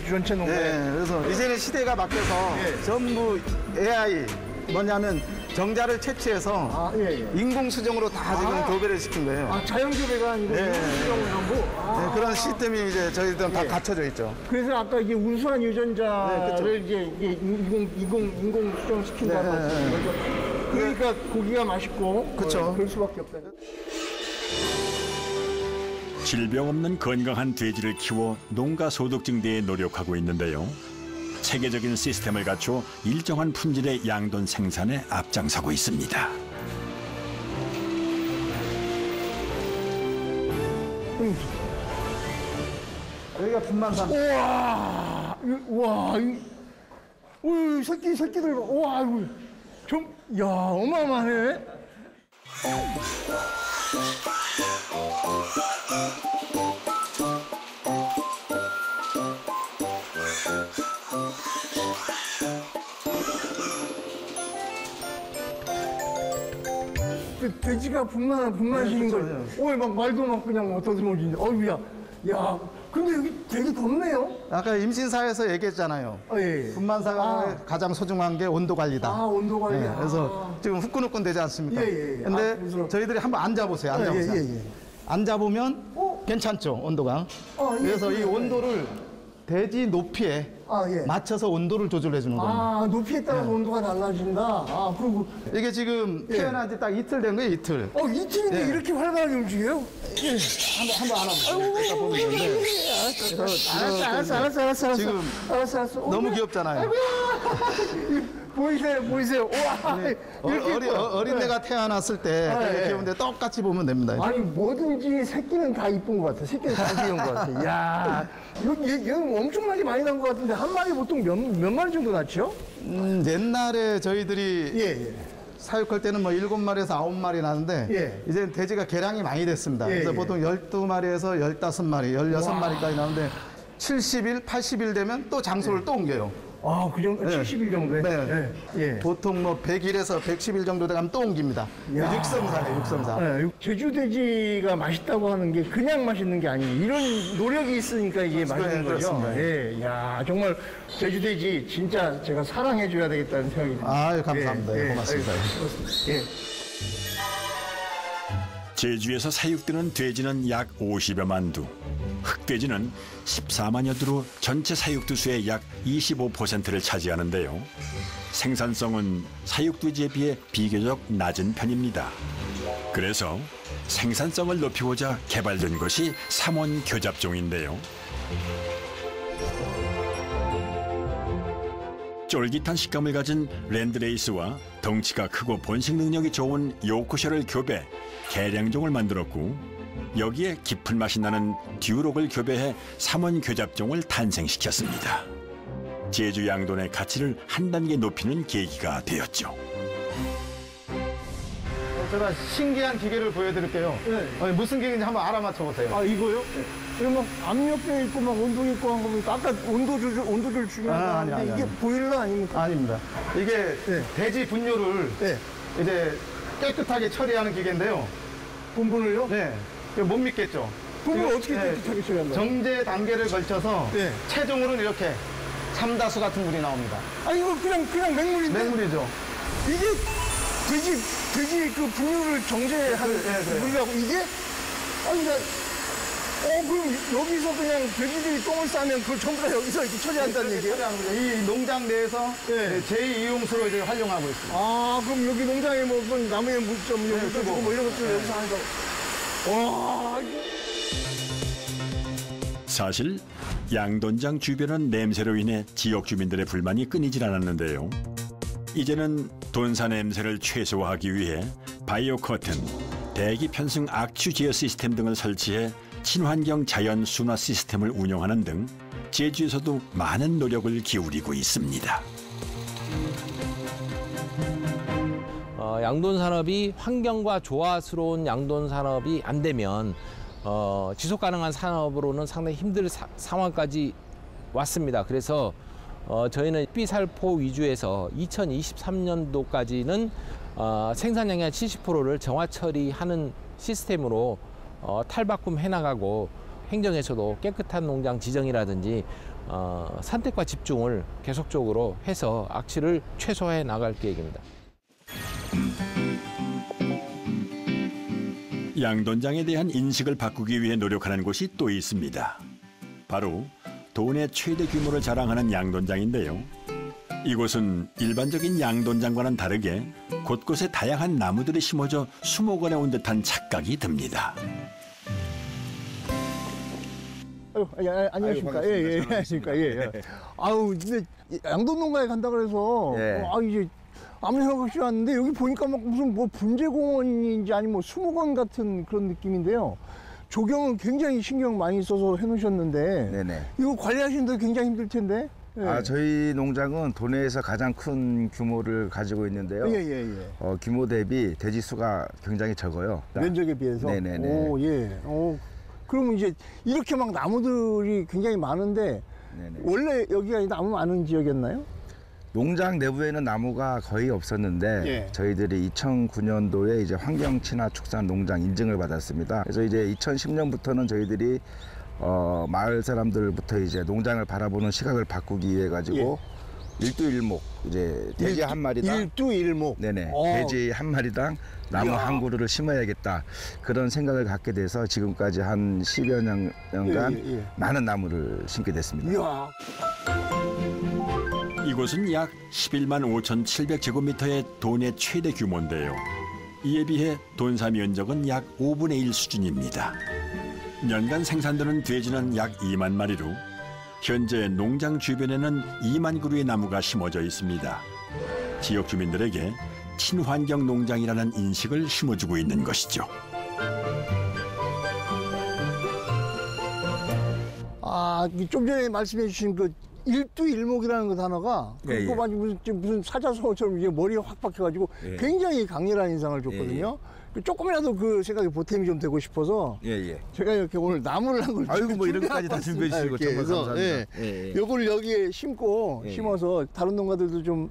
전체 농가에? 네, 그래서 이제는 시대가 바뀌어서 전부 AI, 뭐냐면 정자를 채취해서 인공수정으로 다 지금 교배를 시킨 거예요. 아, 자연교배가 아니고 인공수정을 하고? 그런 시스템이 이제 저희들은 다 갖춰져 있죠. 그래서 아까 이게 우수한 유전자를 이제 인공수정 시킨다는 말씀이죠. 그러니까 고기가 맛있고 그렇죠. 그럴 수밖에 없다. 질병 없는 건강한 돼지를 키워 농가 소득 증대에 노력하고 있는데요. 체계적인 시스템을 갖춰 일정한 품질의 양돈 생산에 앞장서고 있습니다. 여기가 분만산. 우와, 새끼들, 우와, 야, 어마어마하네. 돼지가 분만시킨 걸. 막 말도 막 그냥 더듬어지는데. 야, 근데 여기 되게 덥네요. 아까 임신사에서 얘기했잖아요. 분만사가 가장 소중한 게 온도 관리다. 아, 온도 관리. 그래서 지금 후끈후끈 되지 않습니까? 근데 저희들이 한번 앉아보세요. 앉아보면 괜찮죠, 온도가. 그래서 이 온도를 돼지 높이에 맞춰서 온도를 조절해 주는 겁니다. 아, 높이에 따라서 온도가 달라진다. 그리고 이게 지금 태어난 지 딱 이틀 된 거예요, 이틀. 이틀인데 이렇게 활발하게 움직여요? 한번 안아보세요. 알았어. 지금 너무 귀엽잖아요. 보이세요? 우와. 어린애가 태어났을 때 되게 귀여운데 똑같이 보면 됩니다. 아니, 뭐든지 새끼는 다 이쁜 것 같아. 새끼는 다 귀여운 것 같아. 야, 얘는 엄청나게 많이 난 것 같은데 한 마리 보통 몇 마리 정도 낳죠? 옛날에 저희들이 사육할 때는 뭐 7마리에서 9마리 나는데 이제 돼지가 개량이 많이 됐습니다. 그래서 보통 12마리에서 15마리, 16마리까지 나오는데 70일, 80일 되면 또 장소를 또 옮겨요. 아, 그 정도? 70일 정도에? 보통 뭐 100일에서 110일 정도 되면 또 옮깁니다. 육성사예요, 육성사. 제주 돼지가 맛있다고 하는 게 그냥 맛있는 게 아니에요. 이런 노력이 있으니까 이게 맛있는 거죠. 야, 정말 제주 돼지 진짜 제가 사랑해줘야 되겠다는 생각이 듭니다. 아, 감사합니다. 고맙습니다. 제주에서 사육되는 돼지는 약 50여만 두, 흑돼지는 14만여 두로 전체 사육두 수의 약 25%를 차지하는데요. 생산성은 사육돼지에 비해 비교적 낮은 편입니다. 그래서 생산성을 높이고자 개발된 것이 삼원 교잡종인데요. 쫄깃한 식감을 가진 랜드레이스와 덩치가 크고 번식 능력이 좋은 요크셔를 교배, 개량종을 만들었고 여기에 깊은 맛이 나는 듀록을 교배해 삼원 교잡종을 탄생시켰습니다. 제주 양돈의 가치를 한 단계 높이는 계기가 되었죠. 제가 신기한 기계를 보여드릴게요. 무슨 기계인지 한번 알아맞혀 보세요. 아, 이거요? 이거 막 압력계 있고 막 온도 있고 한 거니까 아까 온도 조절 중요한 거 아닌데 이게 보일러 아닙니까? 아닙니다. 이게 돼지 분뇨를 이제 깨끗하게 처리하는 기계인데요. 분분을요? 네. 못 믿겠죠. 분분을 어떻게 깨끗하게 처리한다고요? 정제 단계를 걸쳐서 최종으로는 이렇게 삼다수 같은 물이 나옵니다. 아, 이거 그냥 맹물인데? 맹물이죠. 이게 돼지 그 분유를 정제하는 물이라고 이게? 아니, 그럼 여기서 그냥 돼지들이 똥을 싸면 그걸 전부 다 여기서 이렇게 처리한다는 얘기예요? 이 농장 내에서 제2용수로 이제 활용하고 있습니다. 그럼 여기 농장에 뭐 그런 나무에 물좀 묻어주고 뭐 이런 것들 여기서 하는 거. 와. 사실 양돈장 주변은 냄새로 인해 지역 주민들의 불만이 끊이질 않았는데요. 이제는 돈사 냄새를 최소화하기 위해 바이오 커튼, 대기 편승 악취 제어 시스템 등을 설치해 친환경 자연 순화 시스템을 운영하는 등 제주에서도 많은 노력을 기울이고 있습니다. 양돈 산업이 환경과 조화스러운 양돈 산업이 안 되면 지속 가능한 산업으로는 상당히 힘들 상황까지 왔습니다. 그래서 저희는 삐살포 위주에서 2023년도까지는 생산량의 70%를 정화 처리하는 시스템으로 탈바꿈 해나가고 행정에서도 깨끗한 농장 지정이라든지 선택과 집중을 계속적으로 해서 악취를 최소화해 나갈 계획입니다. 양돈장에 대한 인식을 바꾸기 위해 노력하는 곳이 또 있습니다. 바로 도내 최대 규모를 자랑하는 양돈장인데요. 이곳은 일반적인 양돈장과는 다르게 곳곳에 다양한 나무들이 심어져 수목원에 온 듯한 착각이 듭니다. 안녕하십니까. 예, 안녕하십니까. 예. 아우, 근데 양돈농가에 간다 그래서 이제 아무 생각 없이 왔는데 여기 보니까 막 무슨 뭐 분재공원인지 아니면 뭐 수목원 같은 그런 느낌인데요. 조경은 굉장히 신경 많이 써서 해놓으셨는데 네네. 이거 관리하시는 데 굉장히 힘들 텐데. 예. 저희 농장은 도내에서 가장 큰 규모를 가지고 있는데요. 규모 대비 돼지 수가 굉장히 적어요. 면적에 비해서. 네네네. 그러면 이제 이렇게 막 나무들이 굉장히 많은데 원래 여기가 나무 많은 지역이었나요? 농장 내부에는 나무가 거의 없었는데 저희들이 2009년도에 이제 환경 친화 축산 농장 인증을 받았습니다. 그래서 이제 2010년부터는 저희들이 마을 사람들부터 이제 농장을 바라보는 시각을 바꾸기 위해 가지고 일두일목 이제 돼지 한 마리당 일두일목 네네 돼지 한 마리당 나무 한 그루를 심어야겠다 그런 생각을 갖게 돼서 지금까지 한 10여 년간 많은 나무를 심게 됐습니다. 이곳은 약 11만 5,700제곱미터의 도내 최대 규모인데요. 이에 비해 돈사 면적은 약 5분의 1 수준입니다. 년간 생산되는 돼지는 약 2만 마리로 현재 농장 주변에는 2만 그루의 나무가 심어져 있습니다. 지역 주민들에게 친환경 농장이라는 인식을 심어주고 있는 것이죠. 좀 전에 말씀해 주신 그 일두일목이라는 그 단어가 그거 무슨 사자성어처럼 이제 머리에 확 박혀가지고 굉장히 강렬한 인상을 줬거든요. 조금이라도 그 생각에 보탬이 좀 되고 싶어서 제가 이렇게 오늘 나무를 한 걸 아이고 뭐 이런 것까지 다 준비해 주시고 정말 감사합니다. 요걸 여기에 심어서 다른 농가들도 좀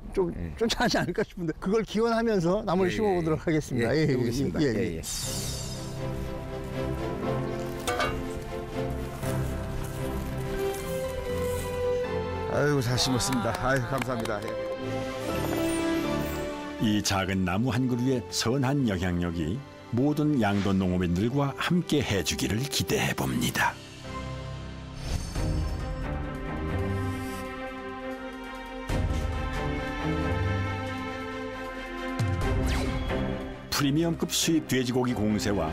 쫓아하지 않을까 싶은데 그걸 기원하면서 나무를 심어보도록 하겠습니다. 해보겠습니다. 아이고 잘 심었습니다. 아이고 감사합니다. 이 작은 나무 한 그루의 선한 영향력이 모든 양돈 농업인들과 함께 해주기를 기대해 봅니다. 프리미엄급 수입 돼지고기 공세와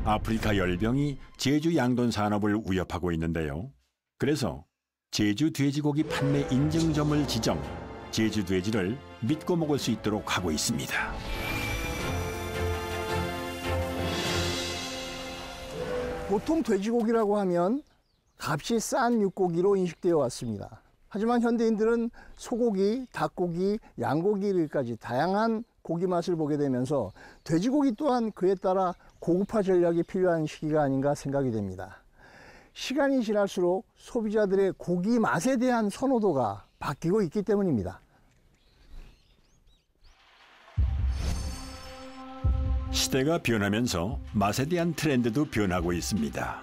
아프리카 열병이 제주 양돈 산업을 위협하고 있는데요. 그래서 제주 돼지고기 판매 인증점을 지정, 제주 돼지를 믿고 먹을 수 있도록 하고 있습니다. 보통 돼지고기라고 하면 값이 싼 육고기로 인식되어 왔습니다. 하지만 현대인들은 소고기, 닭고기, 양고기까지 다양한 고기 맛을 보게 되면서 돼지고기 또한 그에 따라 고급화 전략이 필요한 시기가 아닌가 생각이 됩니다. 시간이 지날수록 소비자들의 고기 맛에 대한 선호도가 바뀌고 있기 때문입니다. 시대가 변하면서 맛에 대한 트렌드도 변하고 있습니다.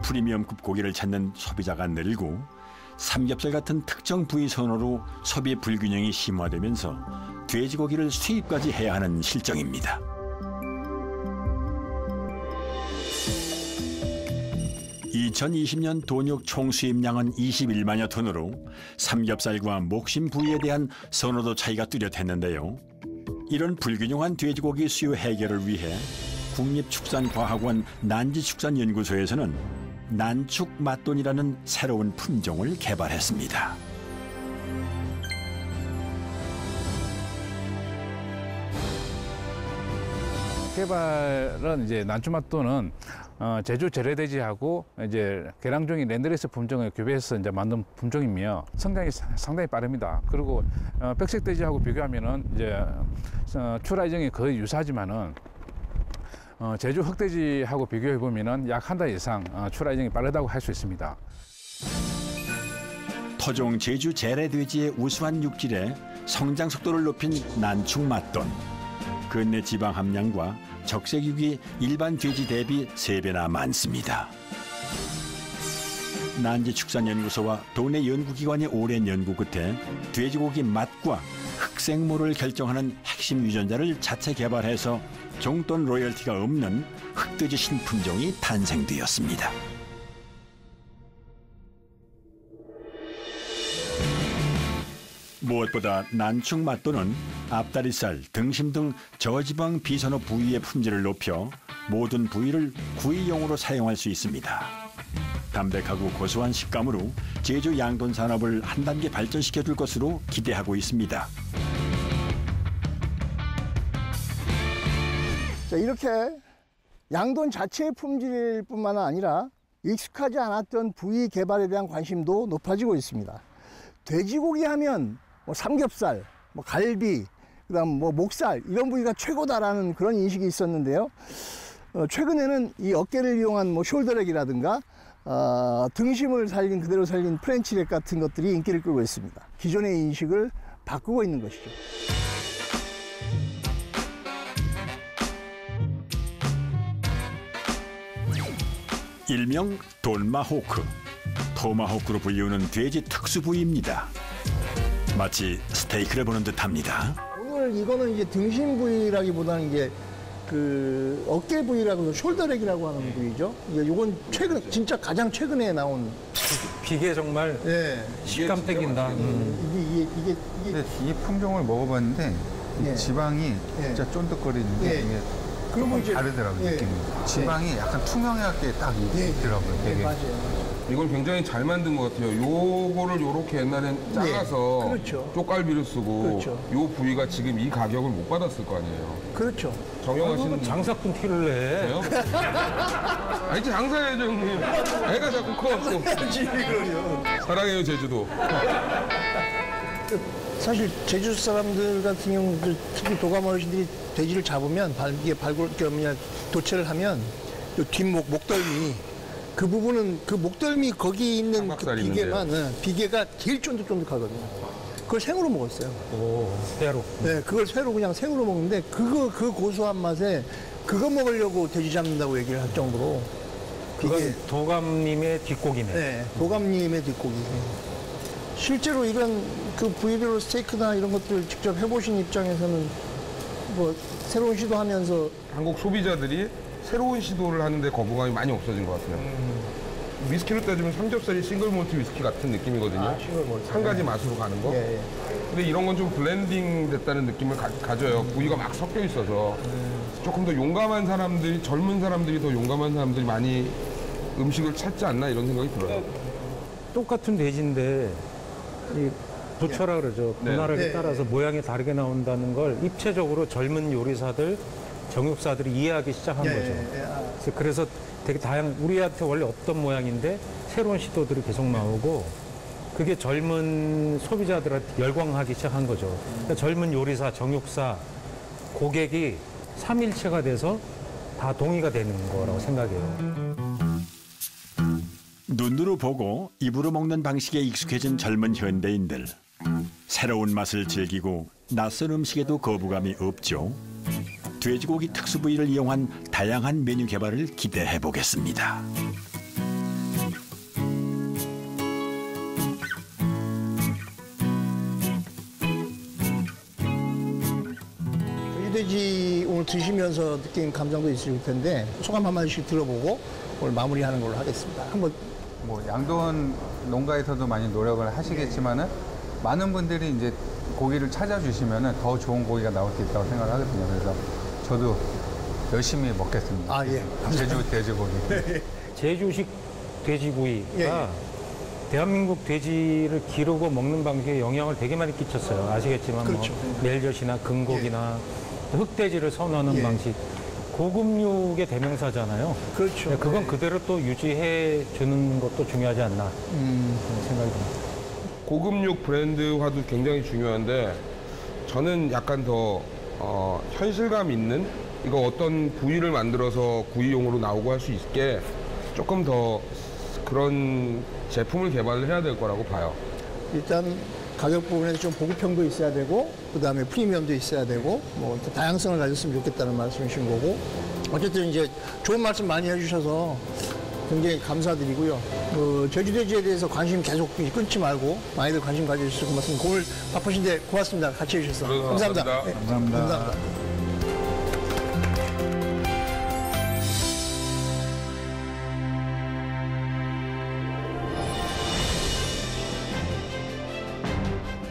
프리미엄급 고기를 찾는 소비자가 늘고 삼겹살 같은 특정 부위 선호로 소비 불균형이 심화되면서 돼지고기를 수입까지 해야 하는 실정입니다. 2020년 돈육 총수입량은 21만여 톤으로 삼겹살과 목심 부위에 대한 선호도 차이가 뚜렷했는데요. 이런 불균형한 돼지고기 수요 해결을 위해 국립축산과학원 난지축산연구소에서는 난축맛돈이라는 새로운 품종을 개발했습니다. 개발은 이제 난축맛돈은 제주 재래돼지하고 이제 계량종이 랜드레스 품종을 교배해서 이제 만든 품종이며 성장이 상당히 빠릅니다. 그리고 백색돼지하고 비교하면은 이제 출하 일정이 거의 유사하지만은 제주 흑돼지하고 비교해 보면은 약 한 달 이상 출하 일정이 빠르다고 할 수 있습니다. 토종 제주 재래돼지의 우수한 육질에 성장 속도를 높인 난축맛돈. 근내 지방 함량과 적색육이 일반 돼지 대비 3배나 많습니다. 난지축산연구소와 도내 연구기관의 오랜 연구 끝에 돼지고기 맛과 흑색모를 결정하는 핵심 유전자를 자체 개발해서 종돈 로열티가 없는 흑돼지 신품종이 탄생되었습니다. 무엇보다 난축맛돈은 앞다리살, 등심 등 저지방 비선호 부위의 품질을 높여 모든 부위를 구이용으로 사용할 수 있습니다. 담백하고 고소한 식감으로 제주 양돈 산업을 한 단계 발전시켜줄 것으로 기대하고 있습니다. 자, 이렇게 양돈 자체의 품질뿐만 아니라 익숙하지 않았던 부위 개발에 대한 관심도 높아지고 있습니다. 돼지고기 하면 삼겹살, 갈비, 그다음 목살 이런 부위가 최고다라는 그런 인식이 있었는데요. 최근에는 이 어깨를 이용한 숄더렉이라든가 등심을 그대로 살린 프렌치렉 같은 것들이 인기를 끌고 있습니다. 기존의 인식을 바꾸고 있는 것이죠. 일명 돈마호크, 토마호크로 불리우는 돼지 특수 부위입니다. 마치 스테이크를 보는 듯합니다. 오늘 이거는 이제 등심 부위라기보다는 이제 그 어깨 부위라고 숄더렉이라고 하는 부위죠. 이건 진짜 가장 최근에 나온. 비계 정말 식감 땡긴다. 이게 이 품종을 먹어봤는데 이 지방이 진짜 쫀득거리는데 이게 그러면 이제 다르더라고요. 느낌이. 지방이 약간 투명하게 딱 있더라고요. 되게. 맞아요. 이걸 굉장히 잘 만든 것 같아요. 요거를 요렇게 옛날엔 잘라서 그렇죠. 쪽갈비를 쓰고 그렇죠. 요 부위가 지금 이 가격을 못 받았을 거 아니에요. 그렇죠. 정영하시는 장사꾼 티를 내. 아니 장사해야죠 형님. 애가 자꾸 커갖고. 사랑해요 제주도. 사실 제주 사람들 같은 경우 특히 도감 어르신들이 돼지를 잡으면 도체를 하면 요 뒷목 목덜미 그 부분은 그 목덜미 거기 있는 그 비계가 제일 쫀득쫀득하거든요. 그걸 생으로 먹었어요. 회로. 네, 그걸 회로 그냥 생으로 먹는데 그 고소한 맛에 그거 먹으려고 돼지 잡는다고 얘기를 할 정도로. 그건 도감님의 뒷고기네. 네, 도감님의 뒷고기. 실제로 이런 그 부위별로 스테이크나 이런 것들 직접 해보신 입장에서는 새로운 시도하면서 한국 소비자들이 새로운 시도를 하는데 거부감이 많이 없어진 것 같아요. 위스키로 따지면 삼겹살이 싱글몰트 위스키 같은 느낌이거든요. 한 가지 맛으로 가는 거. 근데 이런 건 좀 블렌딩 됐다는 느낌을 가져요. 부위가 막 섞여 있어서 조금 더 용감한 사람들이, 젊은 사람들이 더 용감한 사람들이 많이 음식을 찾지 않나 이런 생각이 들어요. 똑같은 돼지인데 이 부처라 그러죠. 분할하게 따라서 모양이 다르게 나온다는 걸 입체적으로 젊은 요리사들, 정육사들이 이해하기 시작한 거죠. 그래서 되게 우리한테 원래 없던 모양인데 새로운 시도들이 계속 나오고 그게 젊은 소비자들한테 열광하기 시작한 거죠. 그러니까 젊은 요리사, 정육사, 고객이 삼일체가 돼서 다 동의가 되는 거라고 생각해요. 눈으로 보고 입으로 먹는 방식에 익숙해진 젊은 현대인들. 새로운 맛을 즐기고 낯선 음식에도 거부감이 없죠. 돼지고기 특수 부위를 이용한 다양한 메뉴 개발을 기대해 보겠습니다. 돼지 오늘 드시면서 느낀 감정도 있으실 텐데 소감 한 마디씩 들어보고 오늘 마무리하는 걸로 하겠습니다. 한번 뭐 양돈 농가에서도 많이 노력을 하시겠지만은 많은 분들이 이제 고기를 찾아주시면은 더 좋은 고기가 나올 수 있다고 생각을 하거든요. 그래서 저도 열심히 먹겠습니다. 아, 예. 제주 돼지고기. 제주식 돼지고기가 대한민국 돼지를 기르고 먹는 방식에 영향을 되게 많이 끼쳤어요. 아시겠지만 그렇죠. 뭐 멜젓이나 금고기나 흑돼지를 선호하는 방식. 고급육의 대명사잖아요. 그렇죠. 그건 그대로 또 유지해 주는 것도 중요하지 않나 생각이 듭니다. 고급육 브랜드화도 굉장히 중요한데 저는 약간 더 현실감 있는 이거 어떤 부위를 만들어서 구이용으로 나오고 할 수 있게 조금 더 그런 제품을 개발을 해야 될 거라고 봐요. 일단 가격 부분에서 좀 보급형도 있어야 되고 그다음에 프리미엄도 있어야 되고 뭐 다양성을 가졌으면 좋겠다는 말씀이신 거고 어쨌든 이제 좋은 말씀 많이 해주셔서 굉장히 감사드리고요. 제주돼지에 대해서 관심 계속 끊지 말고 많이들 관심 가져주셔서 고맙습니다. 오늘 바쁘신데 고맙습니다. 같이 해주셔서 감사합니다. 감사합니다. 감사합니다.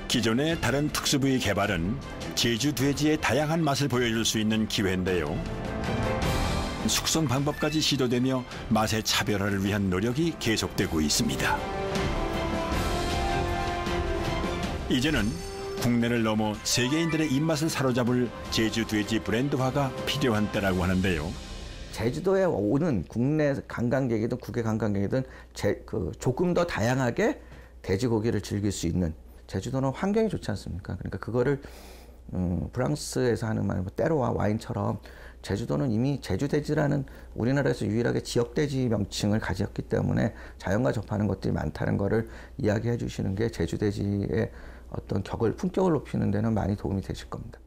기존의 다른 특수부위 개발은 제주 돼지의 다양한 맛을 보여줄 수 있는 기회인데요. 숙성 방법까지 시도되며 맛의 차별화를 위한 노력이 계속되고 있습니다. 이제는 국내를 넘어 세계인들의 입맛을 사로잡을 제주 돼지 브랜드화가 필요한 때라고 하는데요. 제주도에 오는 국내 관광객이든 국외 관광객이든 조금 더 다양하게 돼지고기를 즐길 수 있는 제주도는 환경이 좋지 않습니까? 그러니까 그거를 프랑스에서 하는 말, 때로와 와인처럼 제주도는 이미 제주돼지라는 우리나라에서 유일하게 지역돼지 명칭을 가졌기 때문에 자연과 접하는 것들이 많다는 거를 이야기해 주시는 게 제주돼지의 어떤 품격을 높이는 데는 많이 도움이 되실 겁니다.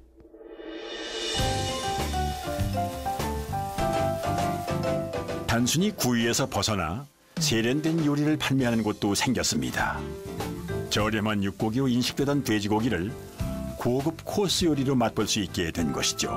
단순히 구이에서 벗어나 세련된 요리를 판매하는 곳도 생겼습니다. 저렴한 육고기로 인식되던 돼지고기를 고급 코스 요리로 맛볼 수 있게 된 것이죠.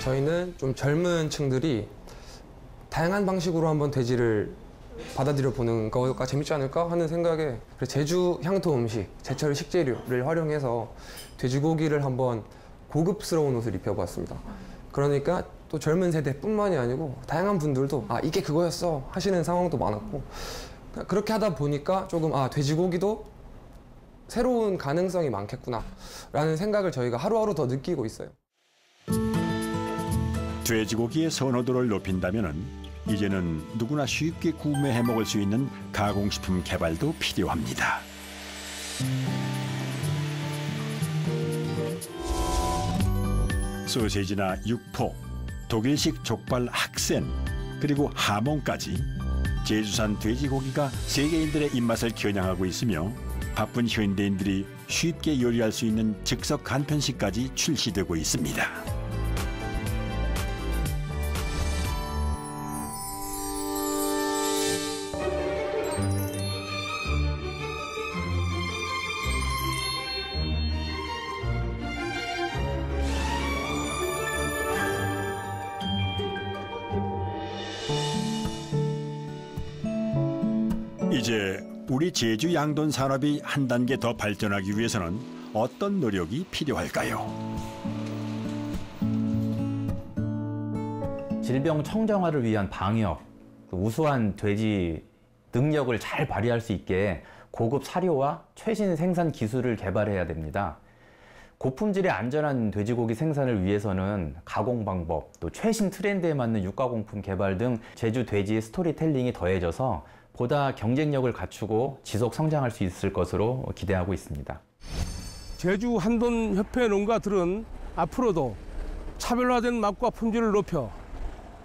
저희는 좀 젊은 층들이 다양한 방식으로 한번 돼지를 받아들여 보는 거가 재밌지 않을까 하는 생각에 제주 향토 음식, 제철 식재료를 활용해서 돼지고기를 한번 고급스러운 옷을 입혀봤습니다. 그러니까 또 젊은 세대뿐만이 아니고 다양한 분들도 아 이게 그거였어 하시는 상황도 많았고 그렇게 하다 보니까 조금 돼지고기도 새로운 가능성이 많겠구나 라는 생각을 저희가 하루하루 더 느끼고 있어요. 돼지고기의 선호도를 높인다면 이제는 누구나 쉽게 구매해 먹을 수 있는 가공식품 개발도 필요합니다. 소세지나 육포, 독일식 족발 학센, 그리고 하몽까지 제주산 돼지고기가 세계인들의 입맛을 겨냥하고 있으며 바쁜 현대인들이 쉽게 요리할 수 있는 즉석 간편식까지 출시되고 있습니다. 이제 우리 제주 양돈 산업이 한 단계 더 발전하기 위해서는 어떤 노력이 필요할까요? 질병 청정화를 위한 방역, 우수한 돼지 능력을 잘 발휘할 수 있게 고급 사료와 최신 생산 기술을 개발해야 됩니다. 고품질의 안전한 돼지고기 생산을 위해서는 가공 방법, 또 최신 트렌드에 맞는 육가공품 개발 등 제주 돼지의 스토리텔링이 더해져서 보다 경쟁력을 갖추고 지속 성장할 수 있을 것으로 기대하고 있습니다. 제주 한돈 협회 농가들은 앞으로도 차별화된 맛과 품질을 높여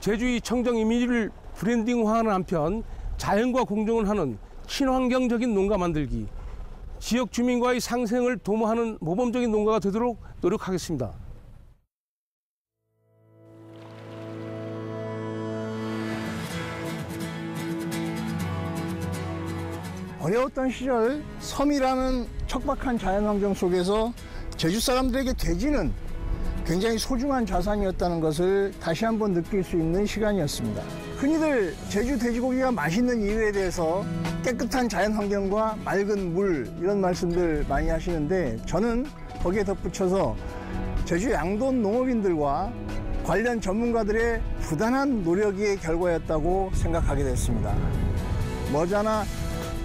제주의 청정 이미지를 브랜딩화하는 한편 자연과 공존을 하는 친환경적인 농가 만들기, 지역 주민과의 상생을 도모하는 모범적인 농가가 되도록 노력하겠습니다. 어려웠던 시절 섬이라는 척박한 자연환경 속에서 제주 사람들에게 돼지는 굉장히 소중한 자산이었다는 것을 다시 한번 느낄 수 있는 시간이었습니다. 흔히들 제주 돼지고기가 맛있는 이유에 대해서 깨끗한 자연환경과 맑은 물 이런 말씀들 많이 하시는데 저는 거기에 덧붙여서 제주 양돈 농업인들과 관련 전문가들의 부단한 노력의 결과였다고 생각하게 됐습니다. 머지않아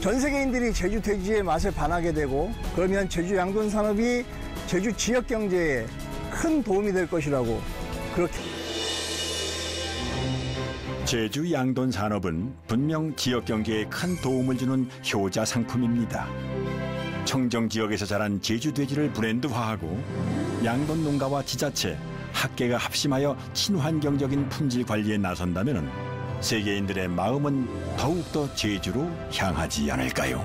전 세계인들이 제주 돼지의 맛에 반하게 되고 그러면 제주 양돈 산업이 제주 지역 경제에 큰 도움이 될 것이라고 그렇게. 제주 양돈 산업은 분명 지역 경제에 큰 도움을 주는 효자 상품입니다. 청정 지역에서 자란 제주 돼지를 브랜드화하고 양돈 농가와 지자체, 학계가 합심하여 친환경적인 품질 관리에 나선다면 세계인들의 마음은 더욱더 제주로 향하지 않을까요?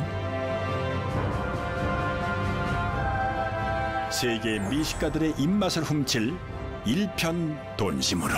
세계 미식가들의 입맛을 훔칠 일편돈심으로.